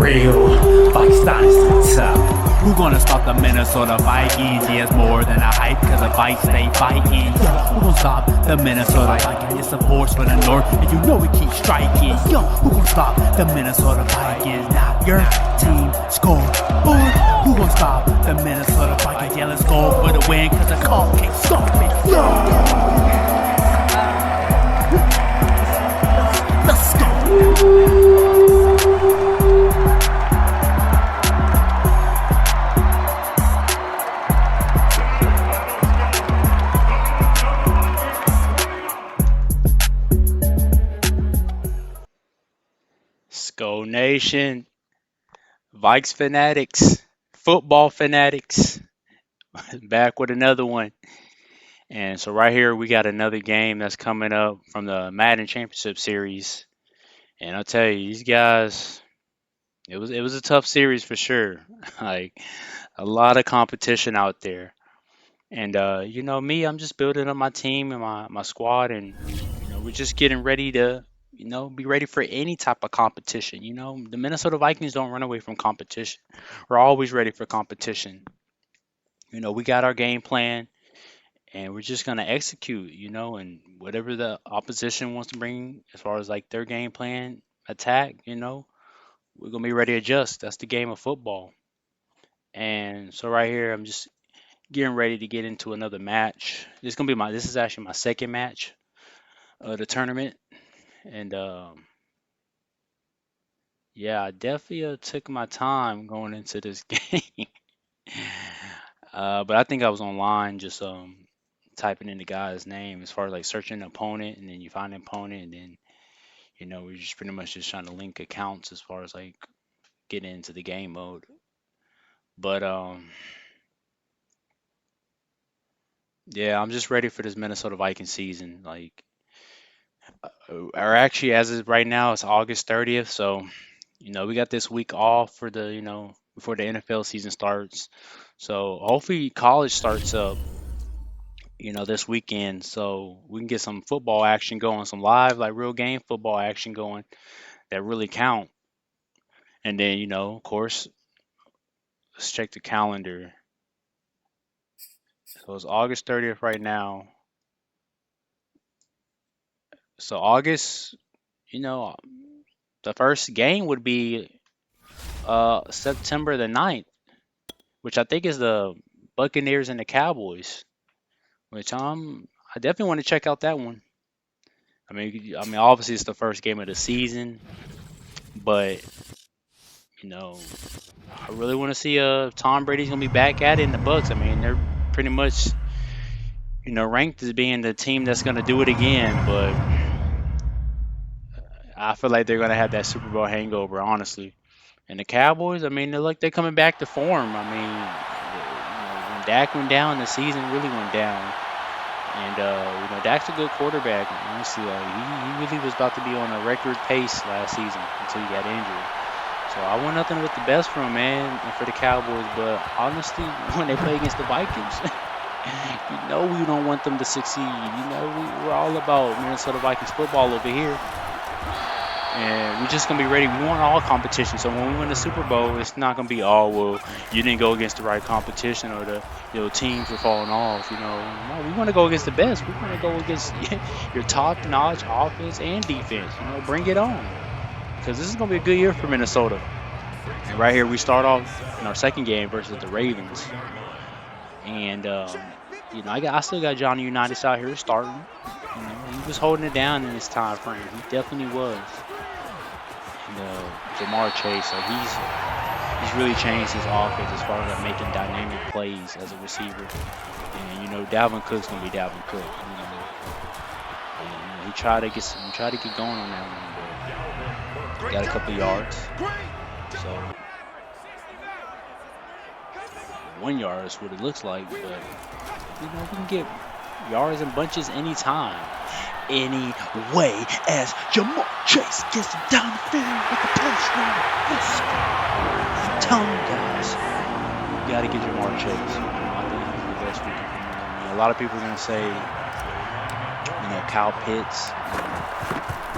real Vikings dynasty top. Who gonna stop the Minnesota Vikings? Yeah, it's more than a hype, cause the Vikes stay fighting. Who gonna stop the Minnesota Vikings? It's a force for the North, and you know it keeps striking. Who gonna stop the Minnesota Vikings? Now your team score. Who gonna stop the Minnesota Vikings? Yeah, let's go for the win, cause the call can't stop it. Let's go. Skull Nation, Vikes fanatics, football fanatics, back with another one. And so right here we got another game that's coming up from the Madden Championship Series. And I'll tell you, these guys, it was a tough series for sure. Like a lot of competition out there. And you know me, I'm just building up my team and my squad, and we're just getting ready to be ready for any type of competition. The Minnesota Vikings don't run away from competition. We're always ready for competition. We got our game plan, and we're just gonna execute. And whatever the opposition wants to bring as far as like their game plan, attack. We're gonna be ready to adjust. That's the game of football. And so right here, I'm just getting ready to get into another match. This is actually my second match of the tournament, and yeah, I definitely took my time going into this game. But I think I was online just typing in the guy's name as far as like searching an opponent, and then you find an opponent, and then we're just pretty much just trying to link accounts as far as like getting into the game mode. But yeah, I'm just ready for this Minnesota Vikings season. Like, or actually, as of right now, it's August 30th, so we got this week off for before the NFL season starts. So hopefully college starts up, this weekend, so we can get some football action going, some live, like real game football action going that really count. And then, of course, let's check the calendar. So it's August 30th right now. So August, the first game would be September the 9th, which I think is the Buccaneers and the Cowboys, which I definitely want to check out that one. I mean, obviously it's the first game of the season, but I really want to see Tom Brady's gonna be back at it in the Bucks. I mean, they're pretty much ranked as being the team that's gonna do it again, but I feel like they're gonna have that Super Bowl hangover, honestly. And the Cowboys, I mean, they're coming back to form. I mean, when Dak went down, the season really went down. And Dak's a good quarterback. Honestly, he really was about to be on a record pace last season until he got injured. So I want nothing but the best for him, man, and for the Cowboys. But honestly, when they play against the Vikings, we don't want them to succeed. We're all about Minnesota Vikings football over here. And we're just going to be ready. We want all competition. So when we win the Super Bowl, it's not going to be, oh, well, you didn't go against the right competition, or the teams were falling off. No, we want to go against the best. We want to go against your top-notch offense and defense. Bring it on. Because this is going to be a good year for Minnesota. And right here, we start off in our second game versus the Ravens. And, I still got Johnny Unitas out here starting. He was holding it down in this time frame. He definitely was. And Jamar Chase, so he's really changed his offense as far as making dynamic plays as a receiver. And Dalvin Cook's gonna be Dalvin Cook. And, he tried to get going on that one, but got a couple yards. So 1 yard is what it looks like, but we can get yards and bunches anytime. Anyway, as Jamar Chase gets down the field with the touchdown. I'm telling you guys, you got to get Jamar Chase. I think he's the best we can. A lot of people are going to say, Kyle Pitts.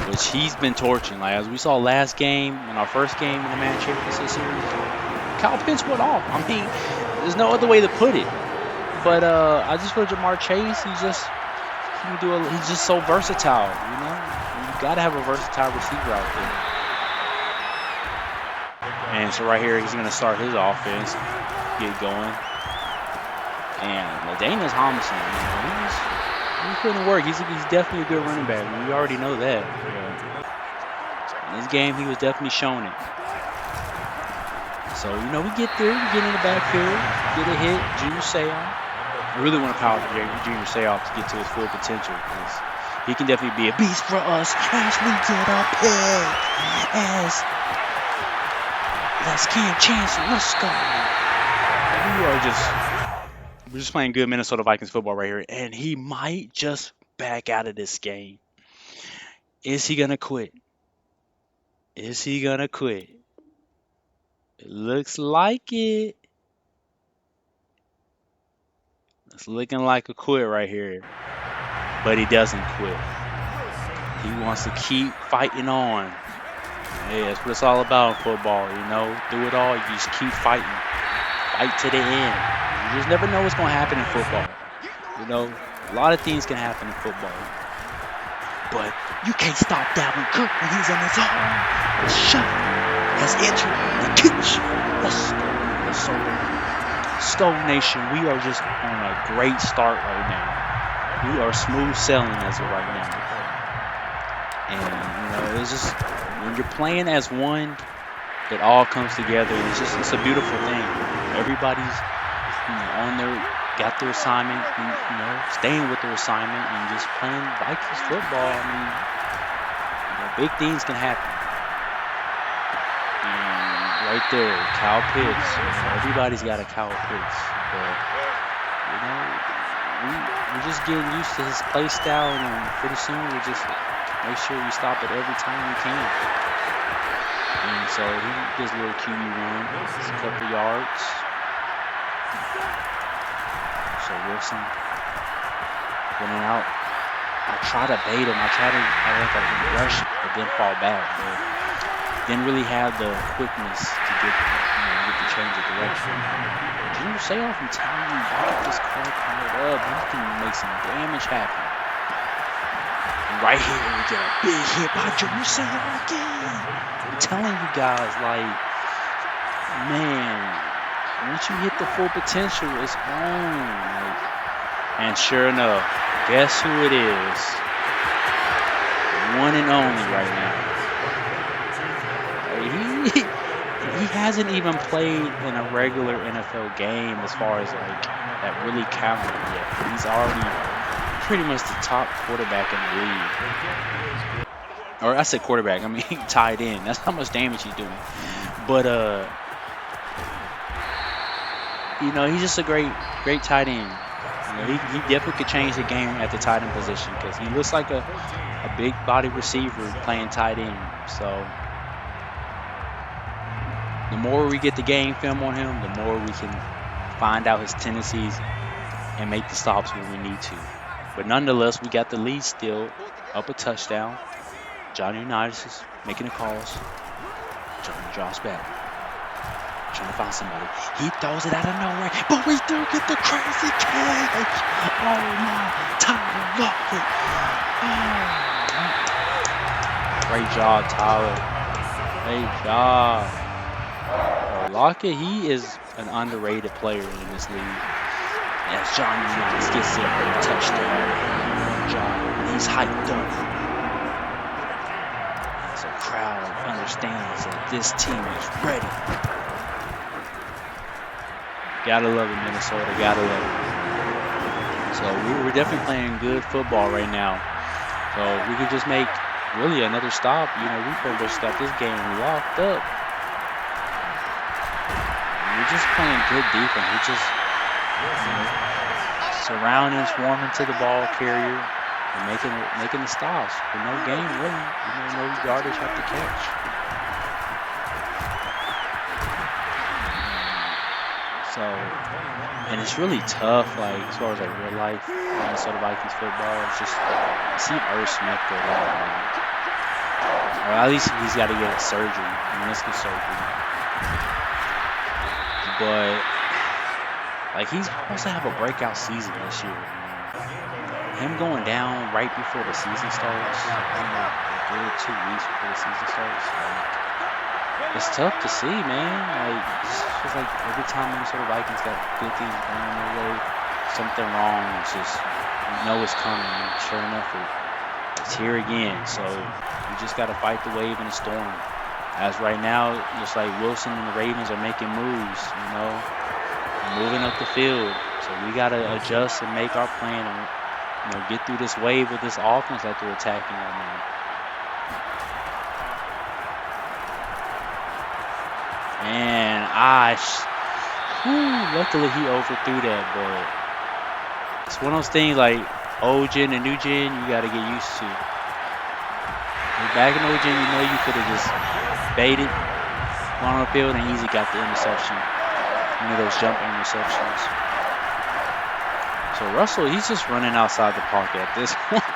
which he's been torching. Like as we saw last game, in our first game in the Madden Championship Series, Kyle Pitts went off. I mean, there's no other way to put it. But I just feel Jamar Chase, he's just so versatile, you know? You gotta have a versatile receiver out there. And so right here, he's gonna start his offense, get going. And Ladainius Thompson, he's putting work. He's definitely a good running back. We already know that. In this game, he was definitely showing it. So, you know, we get there, we get in the backfield, get a hit, Junior Seau. I really want to power Junior Seau to get to his full potential because he can definitely be a beast for us as we get a pick. Let's Cam Chancellor, let's go. We're just playing good Minnesota Vikings football right here, and he might just back out of this game. Is he gonna quit? Is he gonna quit? It looks like it. It's looking like a quit right here. But he doesn't quit. He wants to keep fighting on. Hey, that's what it's all about in football, you know. Through it all, you just keep fighting. Fight to the end. You just never know what's going to happen in football. You know, a lot of things can happen in football. But you can't stop Dalvin Cook when he's on his own. The shot has entered the kitchen. Let's go. Stone Nation, we are just on a great start right now. We are smooth sailing as of right now. And, you know, it's just, when you're playing as one, it all comes together. And it's a beautiful thing. Everybody's, you know, got their assignment, and, you know, staying with their assignment and just playing Vikings football. I mean, you know, big things can happen. Right there, Kyle Pitts. You know, everybody's got a Kyle Pitts, but you know, we're just getting used to his play style, and pretty soon we just make sure we stop it every time we can. And so he does a little QB run, it's a couple yards. So Wilson running out. I try to bait him. I like a rush, but then fall back. But didn't really have the quickness to get the change of direction. Junior Seau, I'm telling you, back this car powered up, he can make some damage happen. And right here, we get a big hit by Junior Seau again. I'm telling you guys, like, man, once you hit the full potential, it's on. Like, and sure enough, guess who it is? One and only right now. He hasn't even played in a regular NFL game as far as like that really counted yet. He's already pretty much the top quarterback in the league. Or I said quarterback, I mean tight end. That's how much damage he's doing. But you know, he's just a great tight end. You know, he definitely could change the game at the tight end position because he looks like a big body receiver playing tight end. So the more we get the game film on him, the more we can find out his tendencies and make the stops when we need to. But nonetheless, we got the lead still, up a touchdown. Johnny Unitas is making the calls. Johnny draws back, trying to find somebody. He throws it out of nowhere, but we do get the crazy catch. Oh my, Tyler Lockett. Oh. Great job, Tyler. Great job. Lockett, he is an underrated player in this league. As Johnny Unitas gets it for a touchdown. John, he's hyped up. As a crowd understands that this team is ready. Gotta love it, Minnesota. Gotta love it. So we're definitely playing good football right now. So we could just make really another stop. You know, we pretty much got this game locked up. We're just playing good defense. We're just surrounding, swarming to the ball carrier, and making the stops with no game really. You know, no yardage have to catch. So, and it's really tough, like as far as like real life Minnesota Vikings football. It's just I see Irv Smith go down. Or at least he's got to get surgery, meniscus surgery. But like he's supposed to have a breakout season this year. Him going down right before the season starts, a good 2 weeks before the season starts. It's tough to see, man. Like it's just like every time Minnesota Vikings got good things going their way, something wrong. It's just you know it's coming. And sure enough, it's here again. So you just got to fight the wave and the storm. As right now, just like Wilson and the Ravens are making moves, moving up the field. So we got to adjust and make our plan and get through this wave with this offense that they're attacking right now. And luckily he overthrew that, but it's one of those things like old gen and new gen you got to get used to. Back in old gen, you could have just baited, gone on the field, and easily got the interception. One of those jump interceptions. So Russell, he's just running outside the pocket at this point.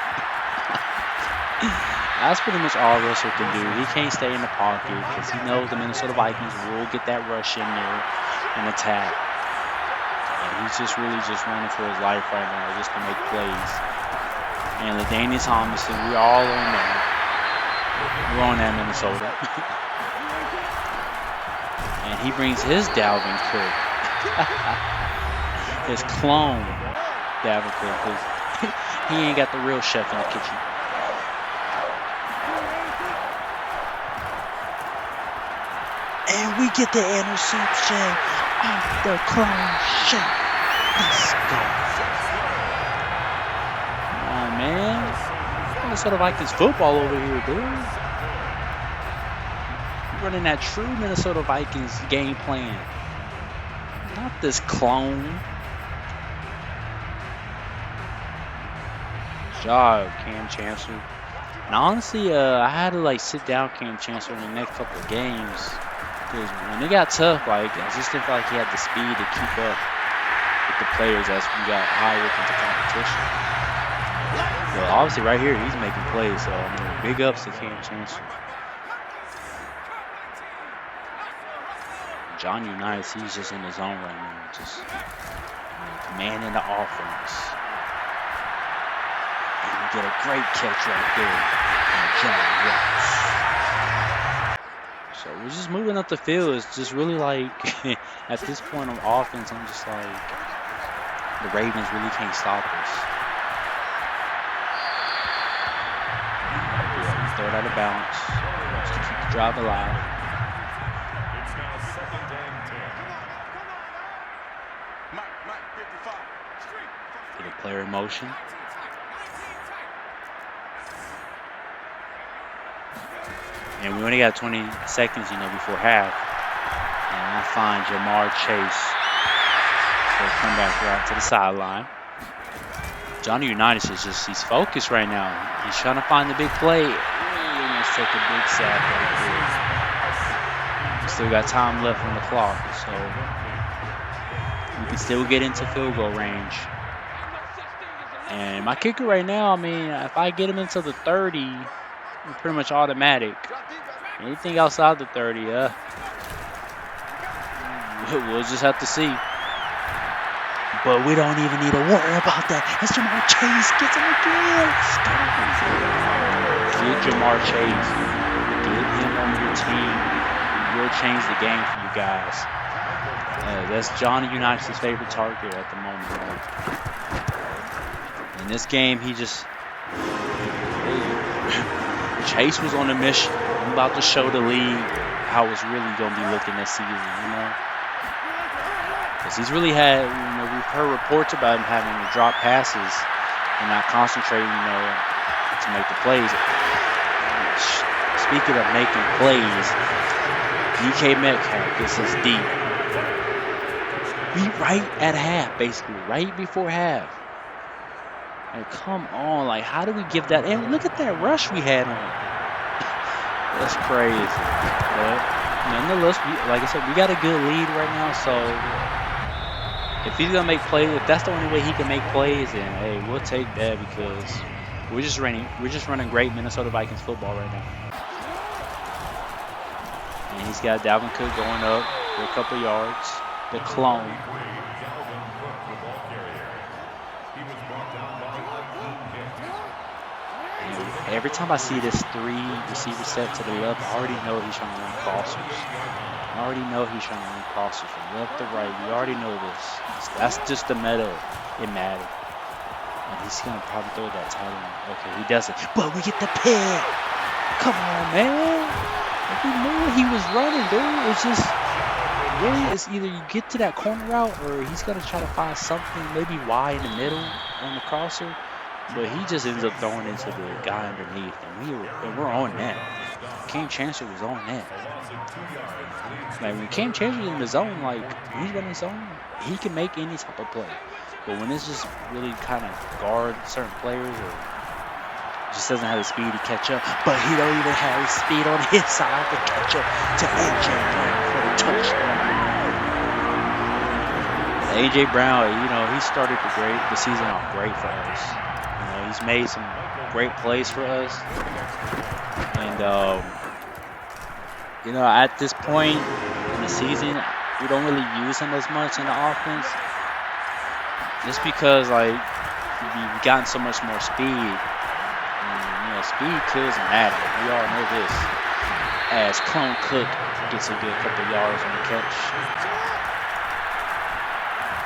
That's pretty much all Russell can do. He can't stay in the pocket because he knows the Minnesota Vikings will get that rush in there and attack. And he's just really running for his life right now just to make plays. And LaDainian Tomlinson, we're all on that. We're on that Minnesota. And he brings his Dalvin Cook. His clone Dalvin Cook because he ain't got the real chef in the kitchen. And we get the interception of the clone chef. Let's go. Come on, man. Minnesota Vikings football over here, dude. Running that true Minnesota Vikings game plan. Not this clone. Good job, Cam Chancellor. And honestly, I had to sit down Cam Chancellor in the next couple of games. Because when it got tough, I just didn't feel like he had the speed to keep up with the players as we got higher up into competition. But obviously right here, he's making plays. So, big ups to Cam Chancellor. John Unitas, he's just in his zone right now. Just commanding the offense. And you get a great catch right there from John Unitas. So we're just moving up the field. It's just really at this point on offense, I'm just the Ravens really can't stop us. Yeah, throw it out of bounds just to keep the drive alive. It's now second and 10. Get a player in motion. And we only got 20 seconds, before half. And I find Jamar Chase. He'll come back right to the sideline. Johnny Unitas he's focused right now. He's trying to find the big play. Let's take a big sack right there. We still got time left on the clock, so we can still get into field goal range. And my kicker right now, if I get him into the 30, pretty much automatic. Anything outside the 30, we'll just have to see. But we don't even need to worry about that. As Jamar Chase gets him again. Get Jamar Chase. Get him on your team. He will change the game for you guys. That's Johnny Unitas' favorite target at the moment. In this game, Chase was on a mission. I'm about to show the league how it's really going to be looking this season, Because he's really had, we've heard reports about him having to drop passes and not concentrating, to make the plays. Speaking of making plays, DK Metcalf gets his deep. We right at half, basically, right before half. Come on, how do we give that? And look at that rush we had on. That's crazy. But nonetheless, like I said, we got a good lead right now. So if he's gonna make plays, if that's the only way he can make plays, then hey, we'll take that because we're just running great Minnesota Vikings football right now. he's got Dalvin Cook going up for a couple yards. The clone. And every time I see this 3 receiver set to the left, I already know he's trying to run crossers. I already know he's trying to run crossers from left to right. We already know this. That's just the meta in Madden. And he's going to probably throw that tight end. Okay, he doesn't. But we get the pick. Come on, man. Like, we knew he was running, dude. It's just, really, it's either you get to that corner route or he's going to try to find something maybe wide in the middle on the crosser. But he just ends up throwing into the guy underneath. And we're on that. Cam Chancellor was on that. Like, when Cam Chancellor's in the zone, like, when he's running zone, he can make any type of play. But when it's just really kind of guard certain players or just doesn't have the speed to catch up, but he don't even have the speed on his side to catch up to A.J. Brown for the touchdown. A.J. Brown, you know, he started the season off great for us. You know, he's made some great plays for us. And, you know, at this point in the season, we don't really use him as much in the offense. Just because, like, we've gotten so much more speed. And, you know, speed kills in Madden. We all know this. As Clone Cook gets a good couple yards on the catch.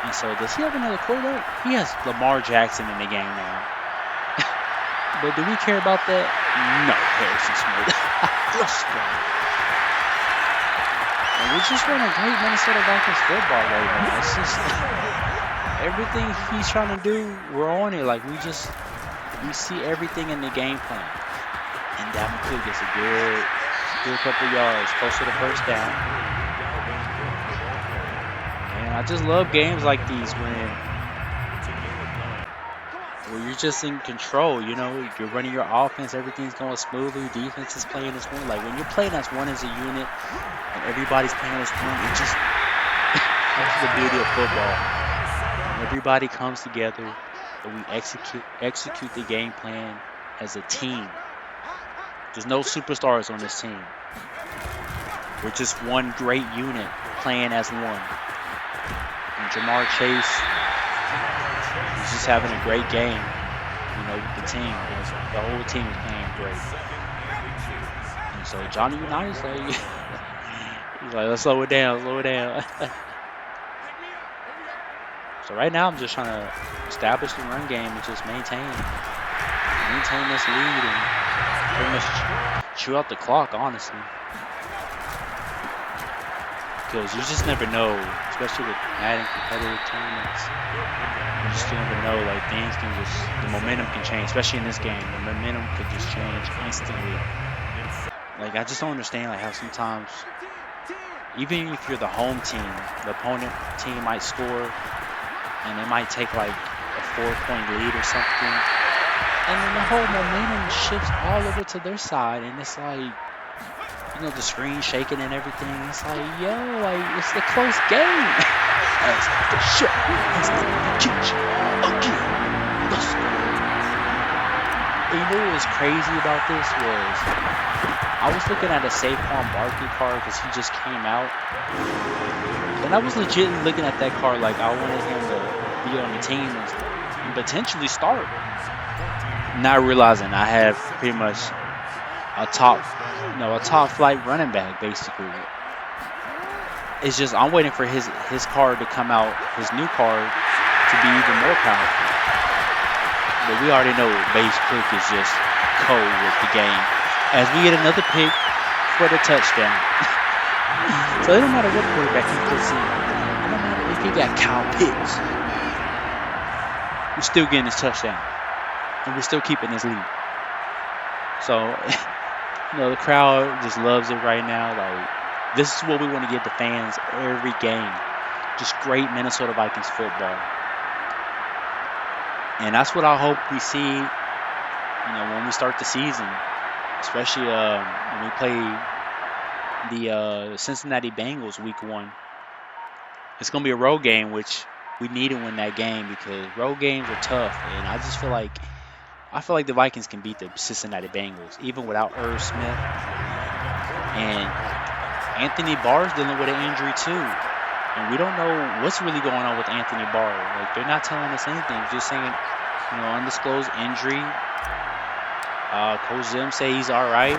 And so, does he have another quarterback? He has Lamar Jackson in the game now. But do we care about that? No, Harrison Smith. Let's go. And we're just running great Minnesota Vikings football right now. It's just everything he's trying to do, we're on it. Like, we see everything in the game plan. And Dalvin Cook gets a good couple yards, close to the first down. And I just love games like these where you're just in control, you know, you're running your offense, everything's going smoothly, defense is playing as one. Like, when you're playing as one as a unit and everybody's playing as one, it just, that's the beauty of football. When everybody comes together and we execute the game plan as a team. There's no superstars on this team. We're just one great unit playing as one. And Jamar Chase, he's just having a great game, you know, with the team. The whole team is playing great. And so Johnny United's like, he's like, let's slow it down. So right now I'm just trying to establish the run game and just maintain this lead and pretty much chew out the clock, honestly. Because you just never know, especially with Madden competitive tournaments. You just never know, like, things can just, the momentum can change, especially in this game. The momentum could just change instantly. Like, I just don't understand, like, how sometimes, even if you're the home team, the opponent team might score, and they might take, like, a 4-point lead or something. And then the whole momentum shifts all over to their side, and it's like, you know, the screen shaking and everything. It's like, yo, like, it's a close game. That's the shit. That's the kitch. Again. Let's go. And you know what was crazy about this was, I was looking at a Saquon Barkley card because he just came out. And I was legit looking at that card like I wanted him to be on the team and potentially start. Not realizing I have pretty much a top flight running back, basically. It's just I'm waiting for his card to come out, his new card, to be even more powerful. But we already know Base Cook is just cold with the game. As we get another pick for the touchdown. So it don't matter what quarterback he puts in. It don't matter if he got Kyle Pitts. We're still getting his touchdown. And we're still keeping his lead. So, you know, the crowd just loves it right now. Like, this is what we want to give the fans every game. Just great Minnesota Vikings football. And that's what I hope we see, you know, when we start the season. Especially when we play the Cincinnati Bengals week 1. It's going to be a road game, which we need to win that game because road games are tough. And I feel like the Vikings can beat the Cincinnati Bengals, even without Irv Smith. And Anthony Barr's dealing with an injury too. And we don't know what's really going on with Anthony Barr. Like, they're not telling us anything. Just saying, undisclosed injury. Coach Zim say he's all right.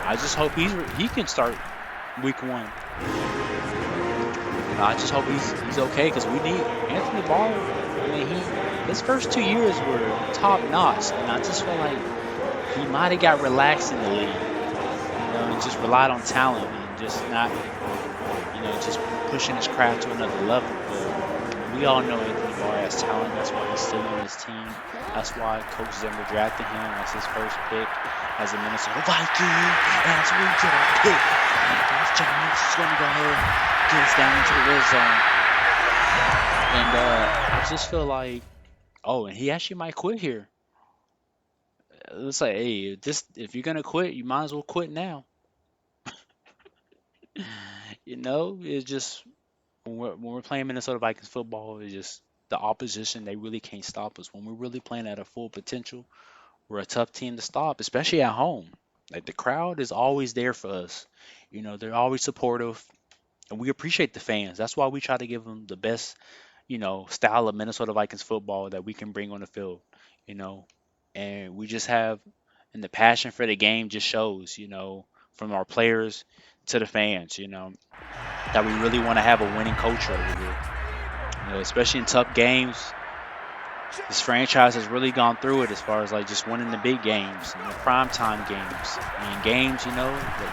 I just hope he can start week 1. I just hope he's okay because we need Anthony Barr. I mean, his first 2 years were top notch, and I just feel like he might have got relaxed in the league, and just relied on talent and just not, just pushing his craft to another level. But we all know Anthony Barr has talent. That's why he's still on his team. That's why Coach Zimmer drafted him as his first pick as a Minnesota Viking. As we get our pick, Jones is going to go ahead and get us down into the red zone. And I just feel like, and he actually might quit here. Let's say, hey, if you're going to quit, you might as well quit now. It's just when we're playing Minnesota Vikings football, it's just the opposition, they really can't stop us. When we're really playing at a full potential, we're a tough team to stop, especially at home. Like, the crowd is always there for us. They're always supportive, and we appreciate the fans. That's why we try to give them the best, style of Minnesota Vikings football that we can bring on the field, and we just have, and the passion for the game just shows, from our players to the fans, that we really want to have a winning culture over here. Especially in tough games. This franchise has really gone through it as far as like just winning the big games and the primetime games. And games,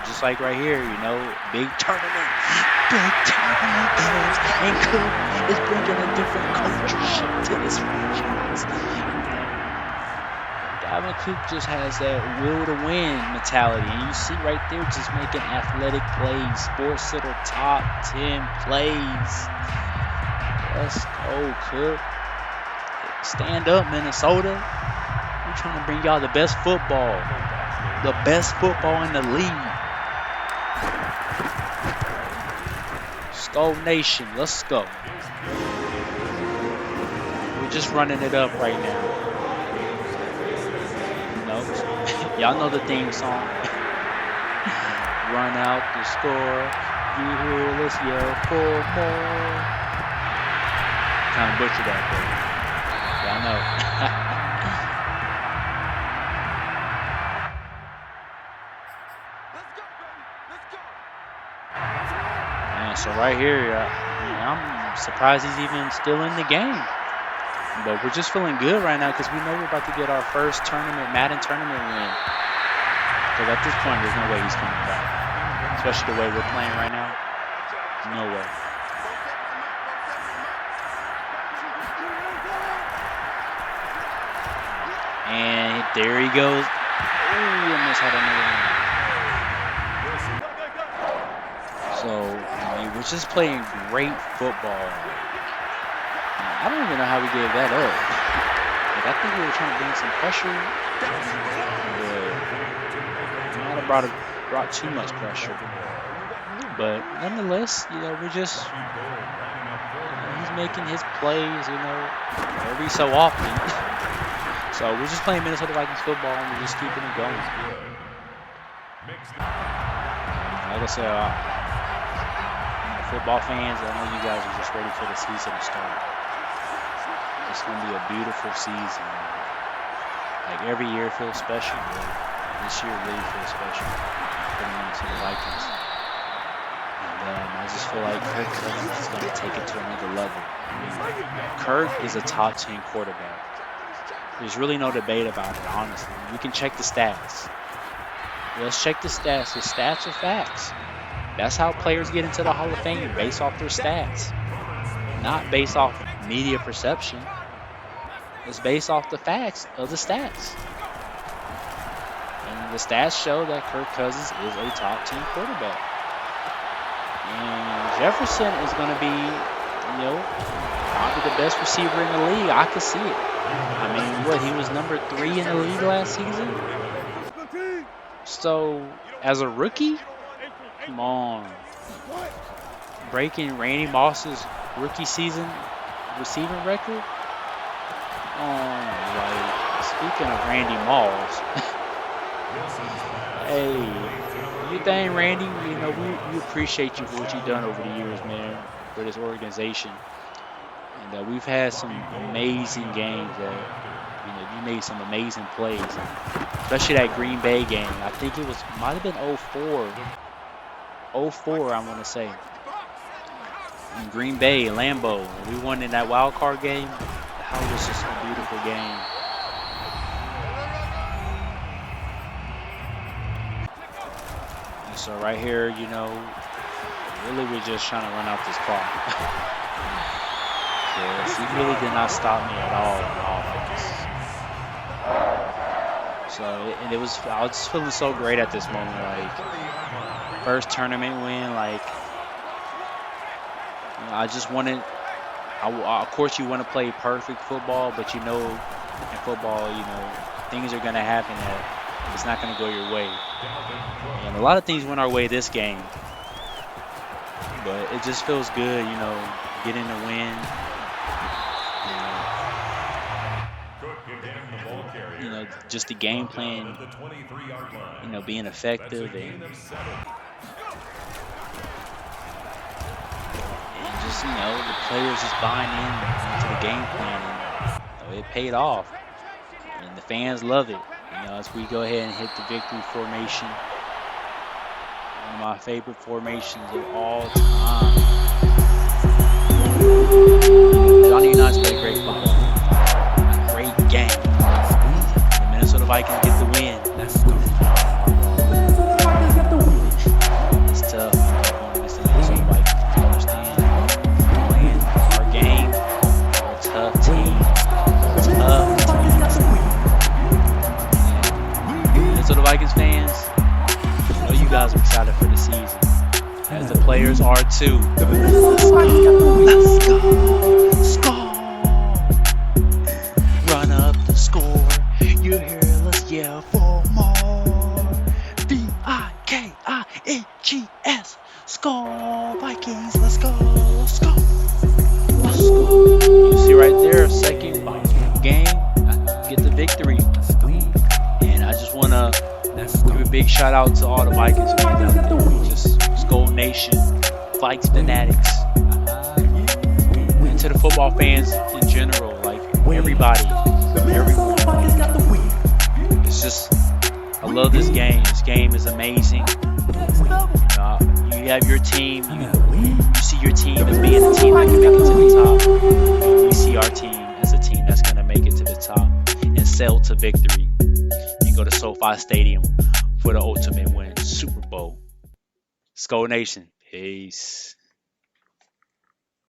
just like right here, big tournament games. And Cook is bringing a different culture to this franchise. Dalvin Cook just has that will to win mentality. And you see right there just making athletic plays. Sports Center top 10 plays. Let's go, Cook. Stand up, Minnesota. We're trying to bring y'all the best football. The best football in the league. Skull Nation, let's go. We're just running it up right now. Y'all know the theme song. Run out the score. You hear, let's yell for more. Kind of butchered that, though. Y'all know. Man, so right here, I'm surprised he's even still in the game. But we're just feeling good right now because we know we're about to get our first Madden tournament win. Because at this point, there's no way he's coming back. Especially the way we're playing right now. No way. And there he goes. Ooh, almost had another one. So, we're just playing great football. I don't even know how we gave that up. Like, I think we were trying to bring some pressure. We might have brought too much pressure. But nonetheless, we're just, he's making his plays, every so often. So we're just playing Minnesota Vikings football and we're just keeping it going. Like I said, football fans, I know you guys are just ready for the season to start. It's going to be a beautiful season. Like, every year feels special, but this year really feels special for the Minnesota Vikings. And I just feel like Kirk Cousins is going to take it to another level. Kirk is a top 10 quarterback. There's really no debate about it, honestly. We can check the stats. Let's check the stats. The stats are facts. That's how players get into the Hall of Fame, based off their stats. Not based off media perception. It's based off the facts of the stats. And the stats show that Kirk Cousins is a top 10 quarterback. And Jefferson is going to be, probably the best receiver in the league. I could see it. I mean, he was number 3 in the league last season? So, as a rookie, come on. Breaking Randy Moss's rookie season receiving record? Speaking of Randy Moss, hey, your thing, Randy. You know, we appreciate you for what you've done over the years, man, for this organization. And we've had some amazing games that, you know, you made some amazing plays, and especially that Green Bay game. I think it might have been '04, I want to say, in Green Bay, Lambeau. We won in that wild card game. That was just a beautiful game. And so right here, you know, really we're just trying to run out this clock. Yes, he really did not stop me at all in offense. So, and I was just feeling so great at this moment. Like, first tournament win, like, you know, I just wanted, of course you want to play perfect football, but you know, in football, you know, things are going to happen that it's not going to go your way. And a lot of things went our way this game, but it just feels good, you know, getting a win. You know, just the game plan, you know, being effective and just, you know, the players just buying into the game plan, and you know, it paid off, and the fans love it. You know, as we go ahead and hit the victory formation, one of my favorite formations of all time. Johnny Unitas played great football, great game. The Minnesota Vikings get the win. Let's go. It's tough going against the Minnesota Vikings. I understand. Playing our game. We're a tough team. Minnesota Vikings fans, I know you guys are excited for the season, as the players are too. Let's go. Score. Run up the score. You hear us yell for more. VIKINGS. Score. Vikings. Let's go. Let's go. Let's go. You see right there, second game, get the victory. And I just want to give a big shout out to all the Vikings fans out there. Just Skull Nation, Vikes fanatics, and to the football fans in general, like everybody, everyone. It's just, I love this game. This game is amazing. You have your team. You see your team as being a team that can make it to the top. We see our team as a team that's going to make it to the top and sail to victory and go to SoFi Stadium for the ultimate win, Super Bowl. Skull Nation, peace.